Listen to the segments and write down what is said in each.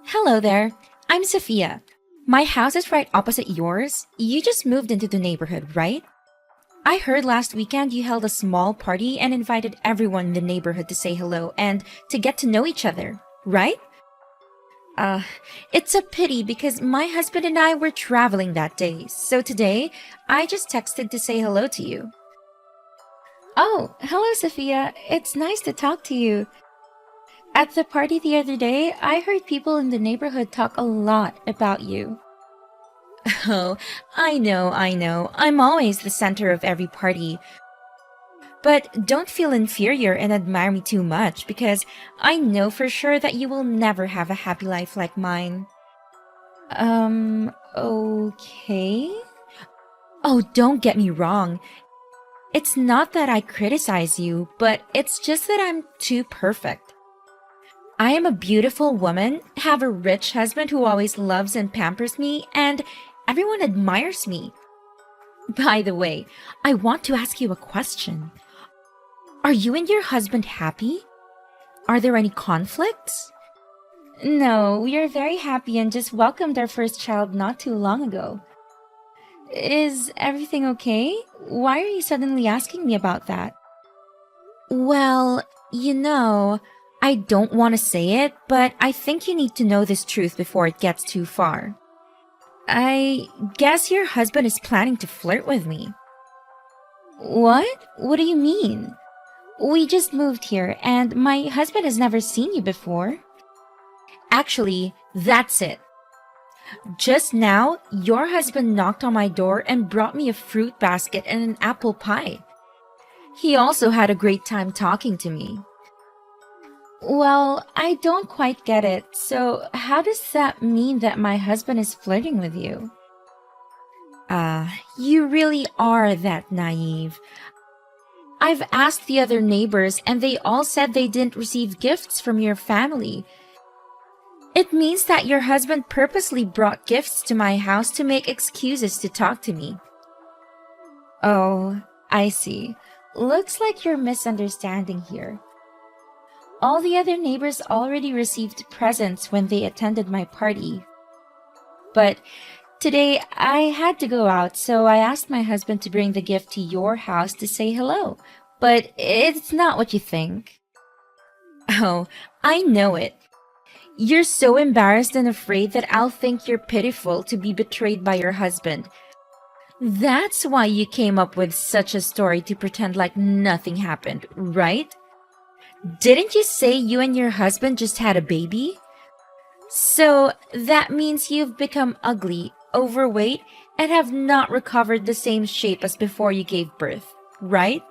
Hello there. I'm Sophia. My house is right opposite yours. You just moved into the neighborhood, right? I heard last weekend you held a small party and invited everyone in the neighborhood to say hello and to get to know each other, right? Uh, it's a pity because my husband and I were traveling that day, so today I just texted to say hello to you. Oh, hello, Sophia. It's nice to talk to you. At the party the other day, I heard people in the neighborhood talk a lot about you. Oh, I know. I'm always the center of every party. But don't feel inferior and admire me too much because I know for sure that you will never have a happy life like mine. Okay? Oh, don't get me wrong. It's not that I criticize you, but it's just that I'm too perfect. I am a beautiful woman, have a rich husband who always loves and pampers me, and everyone admires me. By the way, I want to ask you a question. Are you and your husband happy? Are there any conflicts? No, we are very happy and just welcomed our first child not too long ago. Is everything okay? Why are you suddenly asking me about that? Well, I don't want to say it, but I think you need to know this truth before it gets too far. I guess your husband is planning to flirt with me. What? What do you mean? We just moved here, and my husband has never seen you before. Actually, that's it. Just now, your husband knocked on my door and brought me a fruit basket and an apple pie. He also had a great time talking to me. Well, I don't quite get it. So, how does that mean that my husband is flirting with you? You really are that naive. I've asked the other neighbors and they all said they didn't receive gifts from your family. It means that your husband purposely brought gifts to my house to make excuses to talk to me. Oh, I see. Looks like you're misunderstanding here. All the other neighbors already received presents when they attended my party. But today I had to go out, so I asked my husband to bring the gift to your house to say hello. But it's not what you think. Oh, I know it. You're so embarrassed and afraid that I'll think you're pitiful to be betrayed by your husband. That's why you came up with such a story to pretend like nothing happened, right? Didn't you say you and your husband just had a baby? So that means you've become ugly, overweight, and have not recovered the same shape as before you gave birth, right?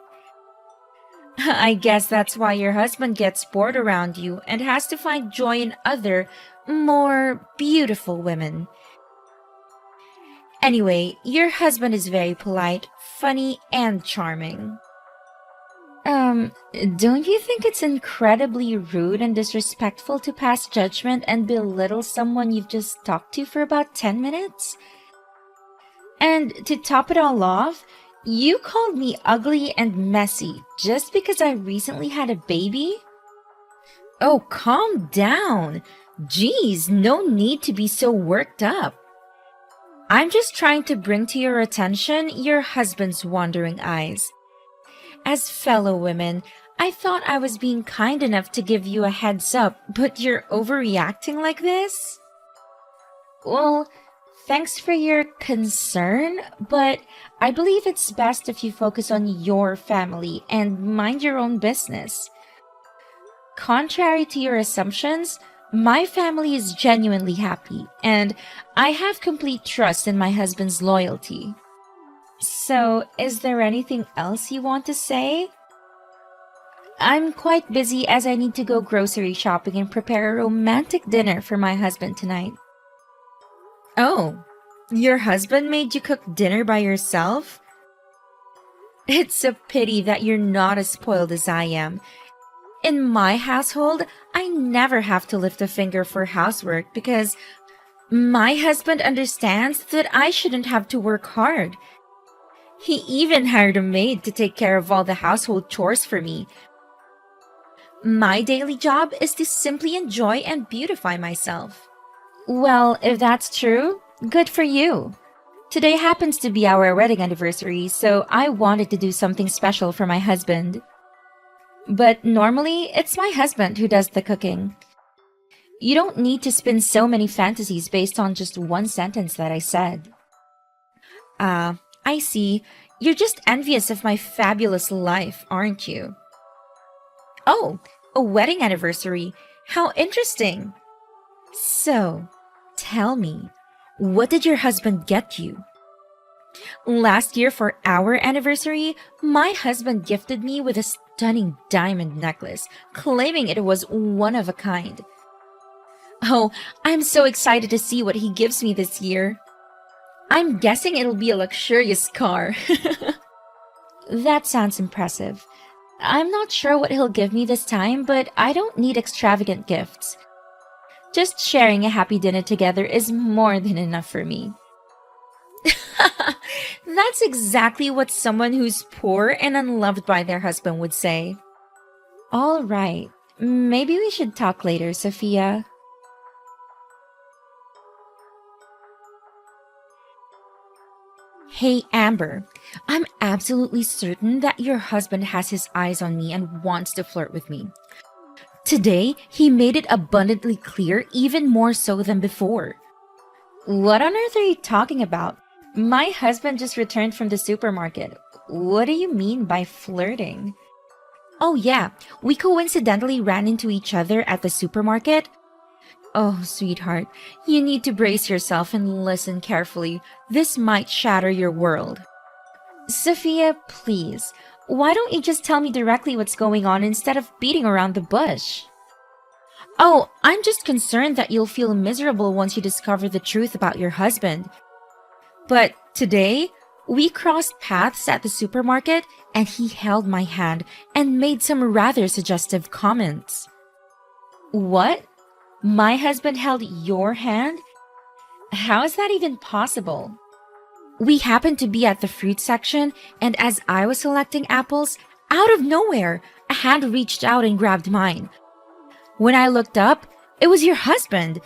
I guess that's why your husband gets bored around you and has to find joy in other, more beautiful women. Anyway, your husband is very polite, funny, and charming. Don't you think it's incredibly rude and disrespectful to pass judgment and belittle someone you've just talked to for about 10 minutes? And to top it all off, you called me ugly and messy just because I recently had a baby? Oh, calm down. Geez, no need to be so worked up. I'm just trying to bring to your attention your husband's wandering eyes. As fellow women, I thought I was being kind enough to give you a heads up, but you're overreacting like this? Well, thanks for your concern, but I believe it's best if you focus on your family and mind your own business. Contrary to your assumptions, my family is genuinely happy, and I have complete trust in my husband's loyalty. So, is there anything else you want to say? I'm quite busy as I need to go grocery shopping and prepare a romantic dinner for my husband tonight. Oh, your husband made you cook dinner by yourself? It's a pity that you're not as spoiled as I am. In my household, I never have to lift a finger for housework because my husband understands that I shouldn't have to work hard. He even hired a maid to take care of all the household chores for me. My daily job is to simply enjoy and beautify myself. Well, if that's true, good for you. Today happens to be our wedding anniversary, so I wanted to do something special for my husband. But normally, it's my husband who does the cooking. You don't need to spin so many fantasies based on just one sentence that I said. I see. You're just envious of my fabulous life, aren't you? Oh, a wedding anniversary. How interesting. So, tell me, what did your husband get you? Last year for our anniversary, my husband gifted me with a stunning diamond necklace, claiming it was one of a kind. Oh, I'm so excited to see what he gives me this year. I'm guessing it'll be a luxurious car. That sounds impressive. I'm not sure what he'll give me this time, but I don't need extravagant gifts. Just sharing a happy dinner together is more than enough for me. That's exactly what someone who's poor and unloved by their husband would say. All right, maybe we should talk later, Sophia. Hey, Amber, I'm absolutely certain that your husband has his eyes on me and wants to flirt with me. Today, he made it abundantly clear, even more so than before. What on earth are you talking about? My husband just returned from the supermarket. What do you mean by flirting? Oh, yeah, we coincidentally ran into each other at the supermarket. Oh, sweetheart, you need to brace yourself and listen carefully. This might shatter your world. Sophia, please, why don't you just tell me directly what's going on instead of beating around the bush? Oh, I'm just concerned that you'll feel miserable once you discover the truth about your husband. But today, we crossed paths at the supermarket and he held my hand and made some rather suggestive comments. What? My husband held your hand? How is that even possible? We happened to be at the fruit section, and as I was selecting apples, out of nowhere, a hand reached out and grabbed mine. When I looked up, it was your husband.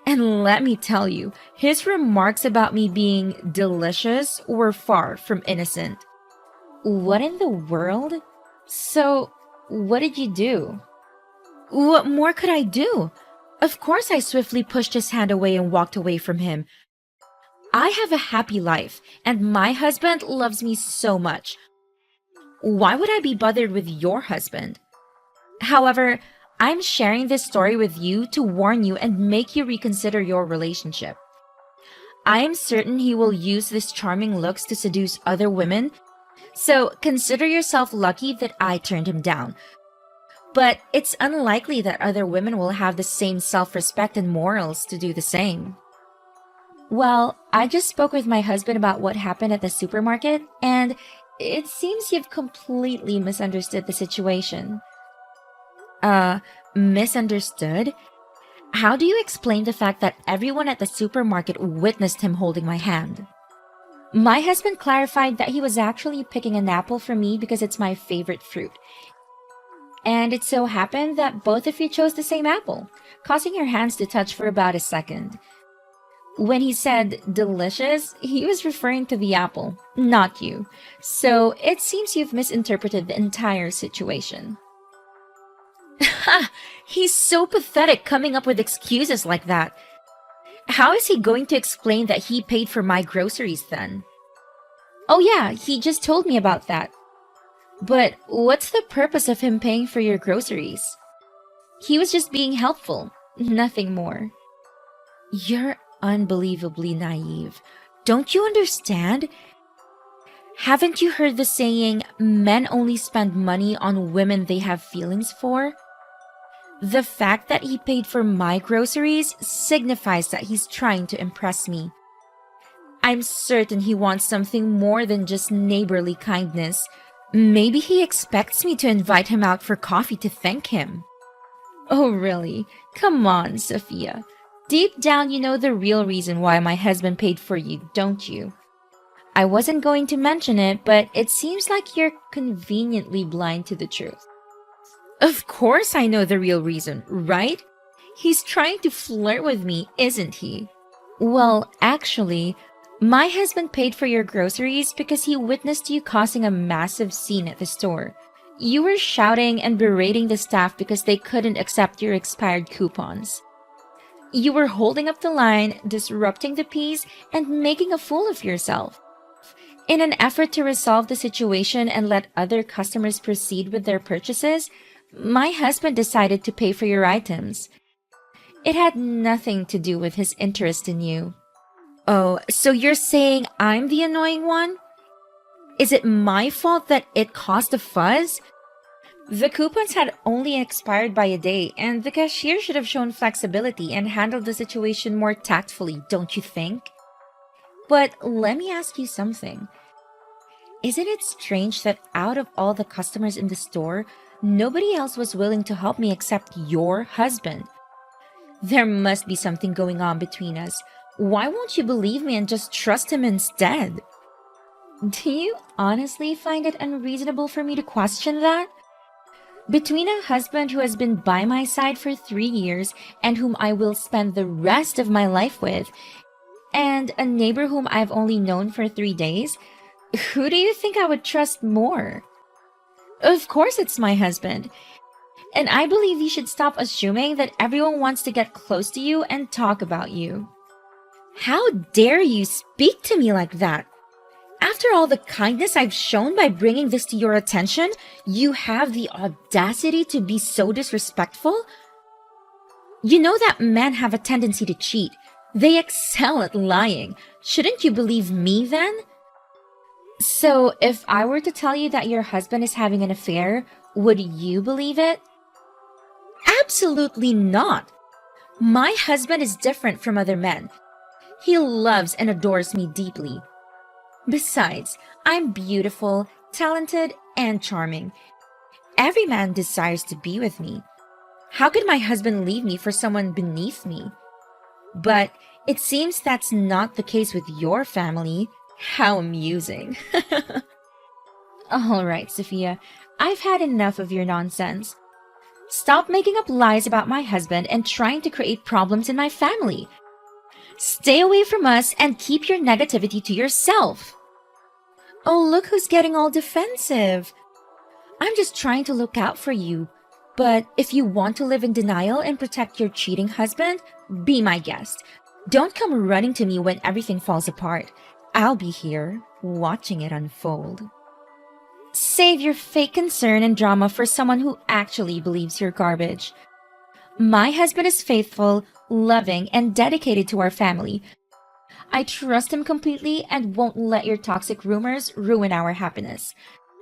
And let me tell you, his remarks about me being delicious were far from innocent. What in the world? So, what did you do? What more could I do? Of course, I swiftly pushed his hand away and walked away from him. I have a happy life, and my husband loves me so much. Why would I be bothered with your husband? However, I'm sharing this story with you to warn you and make you reconsider your relationship. I am certain he will use these charming looks to seduce other women, so consider yourself lucky that I turned him down. But it's unlikely that other women will have the same self-respect and morals to do the same. Well, I just spoke with my husband about what happened at the supermarket, and it seems you've completely misunderstood the situation. Misunderstood? How do you explain the fact that everyone at the supermarket witnessed him holding my hand? My husband clarified that he was actually picking an apple for me because it's my favorite fruit. And it so happened that both of you chose the same apple, causing your hands to touch for about a second. When he said delicious, he was referring to the apple, not you. So it seems you've misinterpreted the entire situation. Ha! He's so pathetic coming up with excuses like that. How is he going to explain that he paid for my groceries then? Oh yeah, he just told me about that. But what's the purpose of him paying for your groceries? He was just being helpful, nothing more. You're unbelievably naive. Don't you understand? Haven't you heard the saying, men only spend money on women they have feelings for? The fact that he paid for my groceries signifies that he's trying to impress me. I'm certain he wants something more than just neighborly kindness. Maybe he expects me to invite him out for coffee to thank him. Oh, really? Come on, Sophia. Deep down, you know the real reason why my husband paid for you, don't you? I wasn't going to mention it, but it seems like you're conveniently blind to the truth. Of course I know the real reason, right? He's trying to flirt with me, isn't he? Well, actually, my husband paid for your groceries because he witnessed you causing a massive scene at the store. You were shouting and berating the staff because they couldn't accept your expired coupons. You were holding up the line, disrupting the peace, and making a fool of yourself. In an effort to resolve the situation and let other customers proceed with their purchases, my husband decided to pay for your items. It had nothing to do with his interest in you. Oh, so you're saying I'm the annoying one? Is it my fault that it caused a fuss? The coupons had only expired by a day, and the cashier should have shown flexibility and handled the situation more tactfully, don't you think? But let me ask you something. Isn't it strange that out of all the customers in the store, nobody else was willing to help me except your husband? There must be something going on between us. Why won't you believe me and just trust him instead? Do you honestly find it unreasonable for me to question that? Between a husband who has been by my side for 3 years and whom I will spend the rest of my life with, and a neighbor whom I've only known for 3 days, who do you think I would trust more? Of course it's my husband. And I believe you should stop assuming that everyone wants to get close to you and talk about you. How dare you speak to me like that? After all the kindness I've shown by bringing this to your attention, you have the audacity to be so disrespectful? You know that men have a tendency to cheat. They excel at lying. Shouldn't you believe me then? So, if I were to tell you that your husband is having an affair, would you believe it? Absolutely not. My husband is different from other men. He loves and adores me deeply. Besides, I'm beautiful, talented, and charming. Every man desires to be with me. How could my husband leave me for someone beneath me? But it seems that's not the case with your family. How amusing. All right, Sophia, I've had enough of your nonsense. Stop making up lies about my husband and trying to create problems in my family. Stay away from us and keep your negativity to yourself. Oh, look who's getting all defensive. I'm just trying to look out for you. But if you want to live in denial and protect your cheating husband, be my guest. Don't come running to me when everything falls apart. I'll be here, watching it unfold. Save your fake concern and drama for someone who actually believes you're garbage. My husband is faithful, loving, and dedicated to our family. I trust him completely and won't let your toxic rumors ruin our happiness.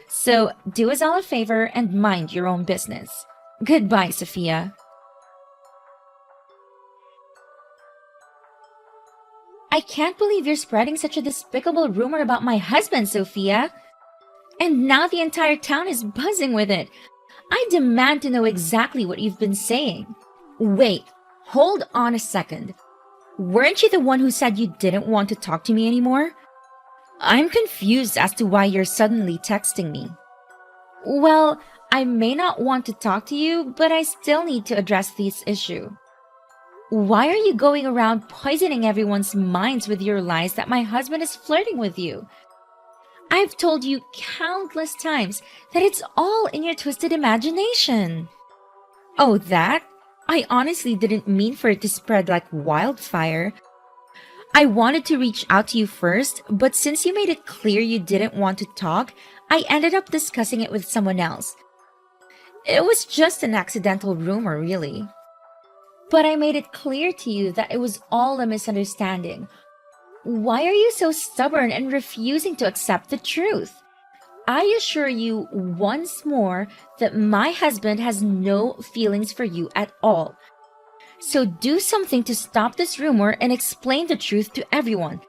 So do us all a favor and mind your own business. Goodbye, Sophia. I can't believe you're spreading such a despicable rumor about my husband, Sophia. And now the entire town is buzzing with it. I demand to know exactly what you've been saying. Wait, hold on a second. Weren't you the one who said you didn't want to talk to me anymore? I'm confused as to why you're suddenly texting me. Well, I may not want to talk to you, but I still need to address this issue. Why are you going around poisoning everyone's minds with your lies that my husband is flirting with you? I've told you countless times that it's all in your twisted imagination. Oh, that? I honestly didn't mean for it to spread like wildfire. I wanted to reach out to you first, but since you made it clear you didn't want to talk, I ended up discussing it with someone else. It was just an accidental rumor, really. But I made it clear to you that it was all a misunderstanding. Why are you so stubborn and refusing to accept the truth? I assure you once more that my husband has no feelings for you at all. So do something to stop this rumor and explain the truth to everyone.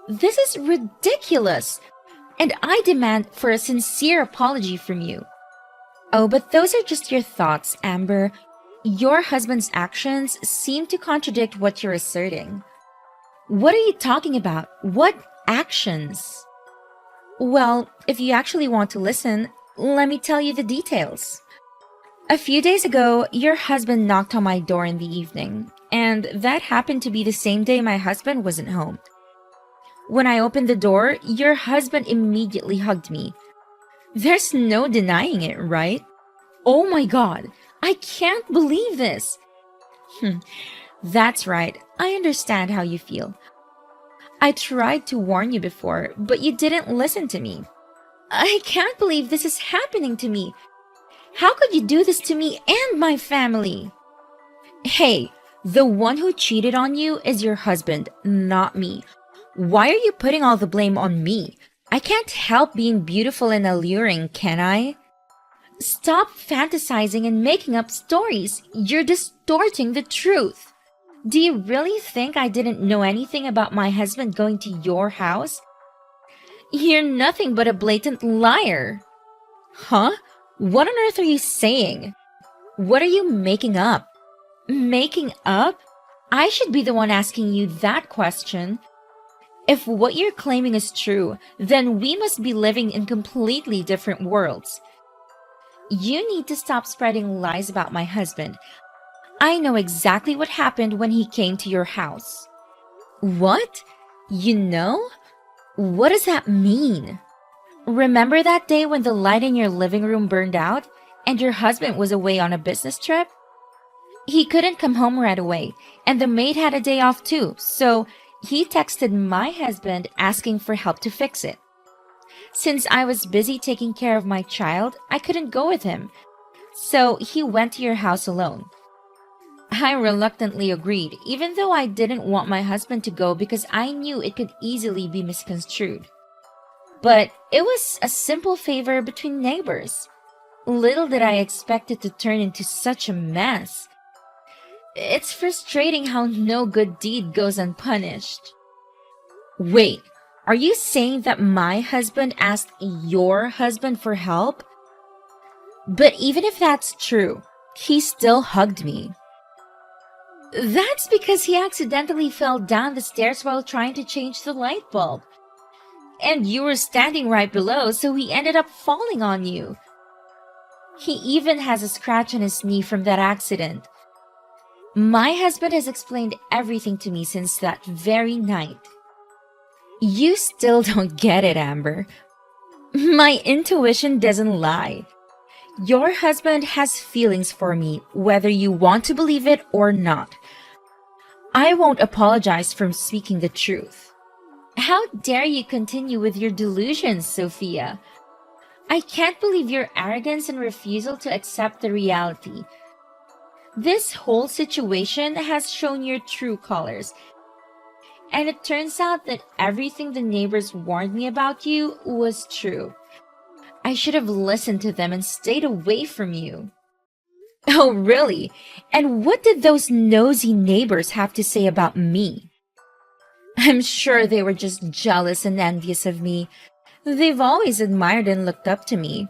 This is ridiculous, and I demand for a sincere apology from you. Oh, but those are just your thoughts, Amber. Your husband's actions seem to contradict what you're asserting. What are you talking about? What actions? Well, if you actually want to listen, let me tell you the details. A few days ago, your husband knocked on my door in the evening, and that happened to be the same day my husband wasn't home. When I opened the door, your husband immediately hugged me. There's no denying it, right? Oh my god, I can't believe this! That's right, I understand how you feel. I tried to warn you before, but you didn't listen to me. I can't believe this is happening to me. How could you do this to me and my family? Hey, the one who cheated on you is your husband, not me. Why are you putting all the blame on me? I can't help being beautiful and alluring, can I? Stop fantasizing and making up stories. You're distorting the truth. Do you really think I didn't know anything about my husband going to your house? You're nothing but a blatant liar. Huh? What on earth are you saying? What are you making up? Making up? I should be the one asking you that question. If what you're claiming is true, then we must be living in completely different worlds. You need to stop spreading lies about my husband. I know exactly what happened when he came to your house. What? You know? What does that mean? Remember that day when the light in your living room burned out and your husband was away on a business trip? He couldn't come home right away, and the maid had a day off too, so he texted my husband asking for help to fix it. Since I was busy taking care of my child, I couldn't go with him, so he went to your house alone. I reluctantly agreed, even though I didn't want my husband to go because I knew it could easily be misconstrued. But it was a simple favor between neighbors. Little did I expect it to turn into such a mess. It's frustrating how no good deed goes unpunished. Wait, are you saying that my husband asked your husband for help? But even if that's true, he still hugged me. That's because he accidentally fell down the stairs while trying to change the light bulb. And you were standing right below, so he ended up falling on you. He even has a scratch on his knee from that accident. My husband has explained everything to me since that very night. You still don't get it, Amber. My intuition doesn't lie. Your husband has feelings for me, whether you want to believe it or not. I won't apologize for speaking the truth. How dare you continue with your delusions, Sophia? I can't believe your arrogance and refusal to accept the reality. This whole situation has shown your true colors. And it turns out that everything the neighbors warned me about you was true. I should have listened to them and stayed away from you. Oh, really? And what did those nosy neighbors have to say about me? I'm sure they were just jealous and envious of me. They've always admired and looked up to me.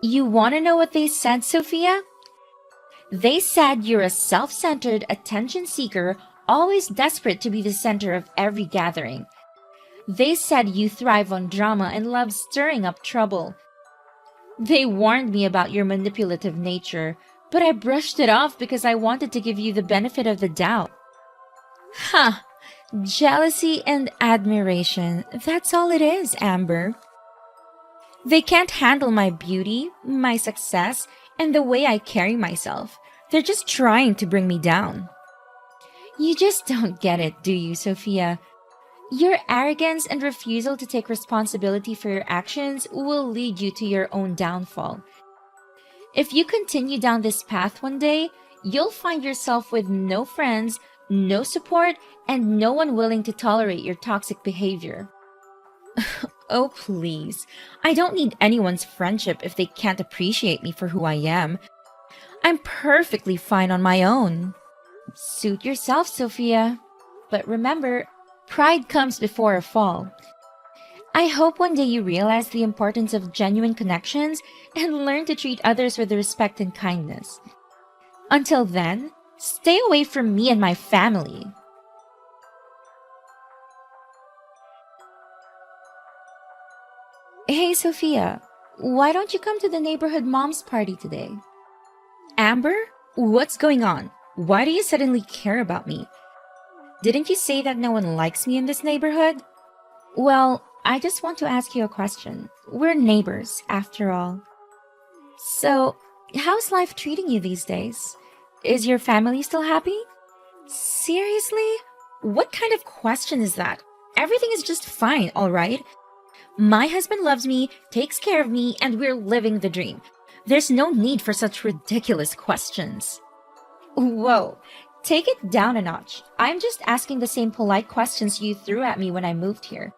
You want to know what they said, Sophia? They said you're a self-centered attention seeker, always desperate to be the center of every gathering. They said you thrive on drama and love stirring up trouble. They warned me about your manipulative nature, but I brushed it off because I wanted to give you the benefit of the doubt. Ha! Jealousy and admiration. That's all it is, Amber. They can't handle my beauty, my success, and the way I carry myself. They're just trying to bring me down. You just don't get it, do you, Sophia? Your arrogance and refusal to take responsibility for your actions will lead you to your own downfall. If you continue down this path one day, you'll find yourself with no friends, no support, and no one willing to tolerate your toxic behavior. Oh, please. I don't need anyone's friendship if they can't appreciate me for who I am. I'm perfectly fine on my own. Suit yourself, Sophia. But remember, pride comes before a fall. I hope one day you realize the importance of genuine connections and learn to treat others with respect and kindness. Until then, stay away from me and my family. Hey, Sophia, why don't you come to the neighborhood mom's party today? Amber, what's going on? Why do you suddenly care about me? Didn't you say that no one likes me in this neighborhood? Well, I just want to ask you a question. We're neighbors, after all. So, how's life treating you these days? Is your family still happy? Seriously? What kind of question is that? Everything is just fine, alright? My husband loves me, takes care of me, and we're living the dream. There's no need for such ridiculous questions. Whoa, take it down a notch. I'm just asking the same polite questions you threw at me when I moved here.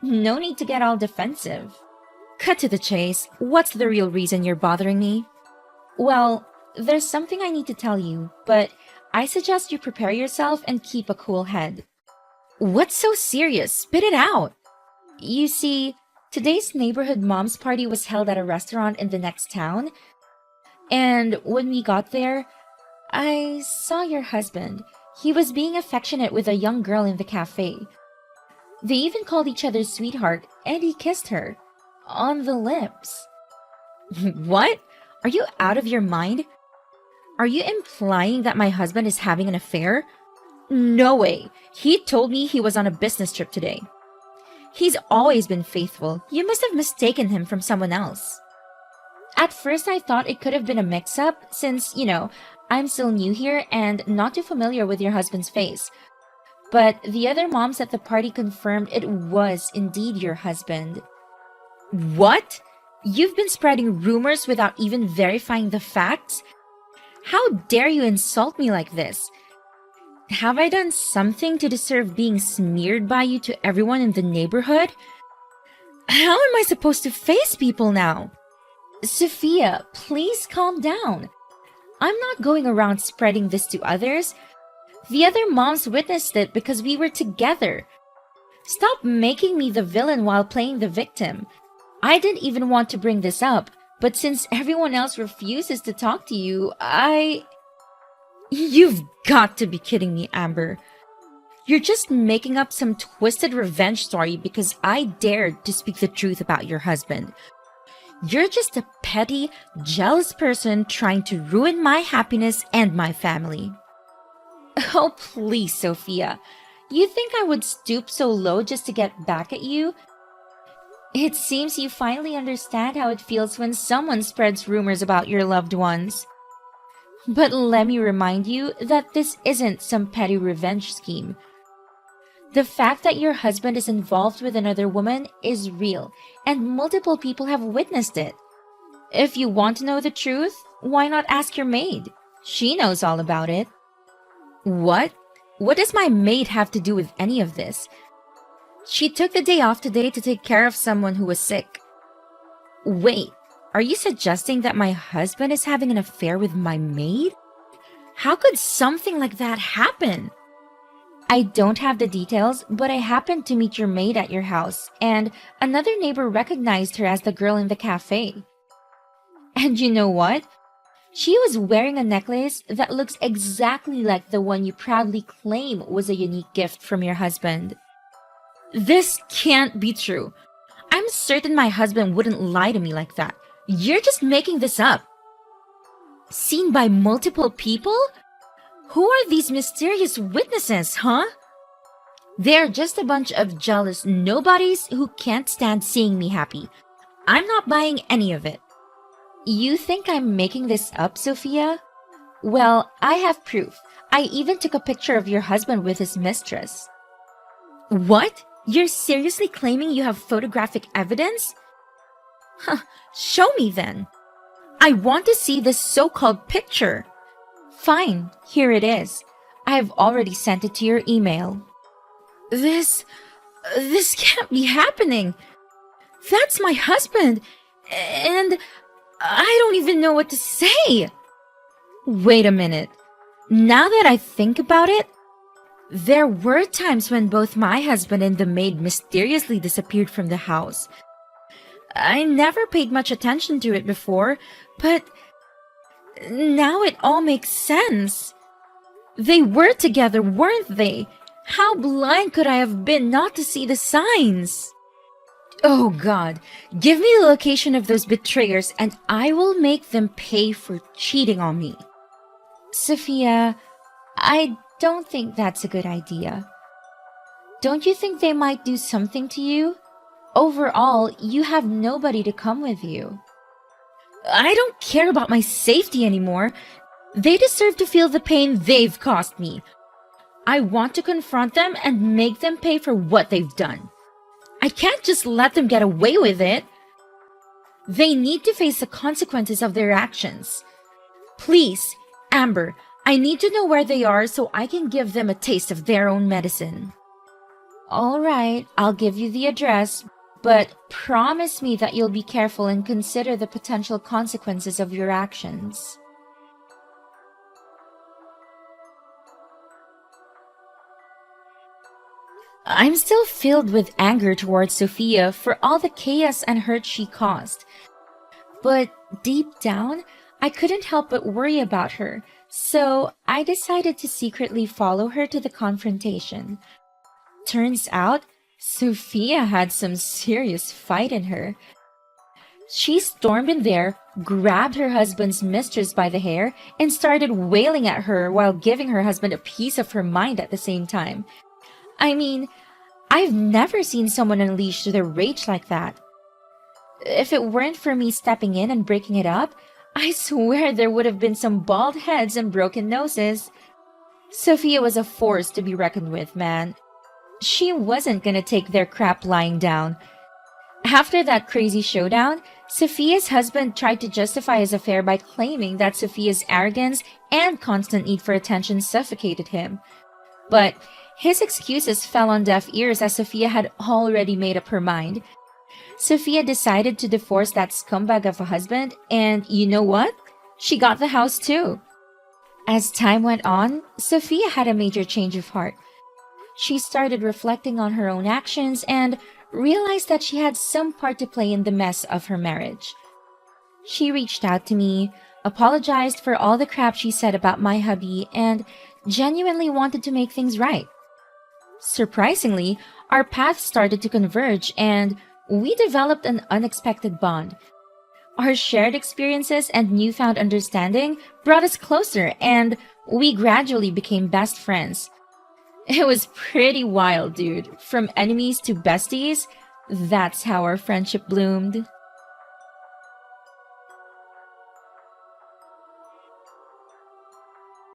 No need to get all defensive. Cut to the chase. What's the real reason you're bothering me? Well, there's something I need to tell you, but I suggest you prepare yourself and keep a cool head. What's so serious? Spit it out. You see, today's neighborhood mom's party was held at a restaurant in the next town, and when we got there, I saw your husband. He was being affectionate with a young girl in the cafe. They even called each other sweetheart, and he kissed her. On the lips. What? Are you out of your mind? Are you implying that my husband is having an affair? No way. He told me he was on a business trip today. He's always been faithful. You must have mistaken him from someone else. At first, I thought it could have been a mix-up since, I'm still new here and not too familiar with your husband's face. But the other moms at the party confirmed it was indeed your husband. What? You've been spreading rumors without even verifying the facts? How dare you insult me like this? Have I done something to deserve being smeared by you to everyone in the neighborhood? How am I supposed to face people now? Sophia, please calm down. I'm not going around spreading this to others. The other moms witnessed it because we were together. Stop making me the villain while playing the victim. I didn't even want to bring this up, but since everyone else refuses to talk to you, You've got to be kidding me, Amber. You're just making up some twisted revenge story because I dared to speak the truth about your husband. You're just a petty, jealous person trying to ruin my happiness and my family. Oh, please, Sophia. You think I would stoop so low just to get back at you? It seems you finally understand how it feels when someone spreads rumors about your loved ones. But let me remind you that this isn't some petty revenge scheme. The fact that your husband is involved with another woman is real, and multiple people have witnessed it. If you want to know the truth, why not ask your maid? She knows all about it. What? What does my maid have to do with any of this? She took the day off today to take care of someone who was sick. Wait, are you suggesting that my husband is having an affair with my maid? How could something like that happen? I don't have the details, but I happened to meet your maid at your house, and another neighbor recognized her as the girl in the cafe. And you know what? She was wearing a necklace that looks exactly like the one you proudly claim was a unique gift from your husband. This can't be true. I'm certain my husband wouldn't lie to me like that. You're just making this up. Seen by multiple people? Who are these mysterious witnesses, huh? They're just a bunch of jealous nobodies who can't stand seeing me happy. I'm not buying any of it. You think I'm making this up, Sophia? Well, I have proof. I even took a picture of your husband with his mistress. What? You're seriously claiming you have photographic evidence? Huh, show me then. I want to see this so-called picture. Fine, here it is. I have already sent it to your email. This can't be happening. That's my husband, and I don't even know what to say. Wait a minute. Now that I think about it, there were times when both my husband and the maid mysteriously disappeared from the house. I never paid much attention to it before, but now it all makes sense. They were together, weren't they? How blind could I have been not to see the signs? Oh god, give me the location of those betrayers and I will make them pay for cheating on me. Sophia, I don't think that's a good idea. Don't you think they might do something to you? Overall, you have nobody to come with you. I don't care about my safety anymore. They deserve to feel the pain they've caused me. I want to confront them and make them pay for what they've done. I can't just let them get away with it. They need to face the consequences of their actions. Please, Amber, I need to know where they are so I can give them a taste of their own medicine. All right, I'll give you the address, but promise me that you'll be careful and consider the potential consequences of your actions. I'm still filled with anger towards Sophia for all the chaos and hurt she caused. But deep down, I couldn't help but worry about her, so I decided to secretly follow her to the confrontation. Turns out, Sophia had some serious fight in her. She stormed in there, grabbed her husband's mistress by the hair, and started wailing at her while giving her husband a piece of her mind at the same time. I mean, I've never seen someone unleash their rage like that. If it weren't for me stepping in and breaking it up, I swear there would have been some bald heads and broken noses. Sophia was a force to be reckoned with, man. She wasn't gonna take their crap lying down. After that crazy showdown, Sophia's husband tried to justify his affair by claiming that Sophia's arrogance and constant need for attention suffocated him. But his excuses fell on deaf ears as Sophia had already made up her mind. Sophia decided to divorce that scumbag of a husband, and you know what? She got the house too. As time went on, Sophia had a major change of heart. She started reflecting on her own actions and realized that she had some part to play in the mess of her marriage. She reached out to me, apologized for all the crap she said about my hubby, and genuinely wanted to make things right. Surprisingly, our paths started to converge and we developed an unexpected bond. Our shared experiences and newfound understanding brought us closer and we gradually became best friends. It was pretty wild, dude. From enemies to besties, that's how our friendship bloomed.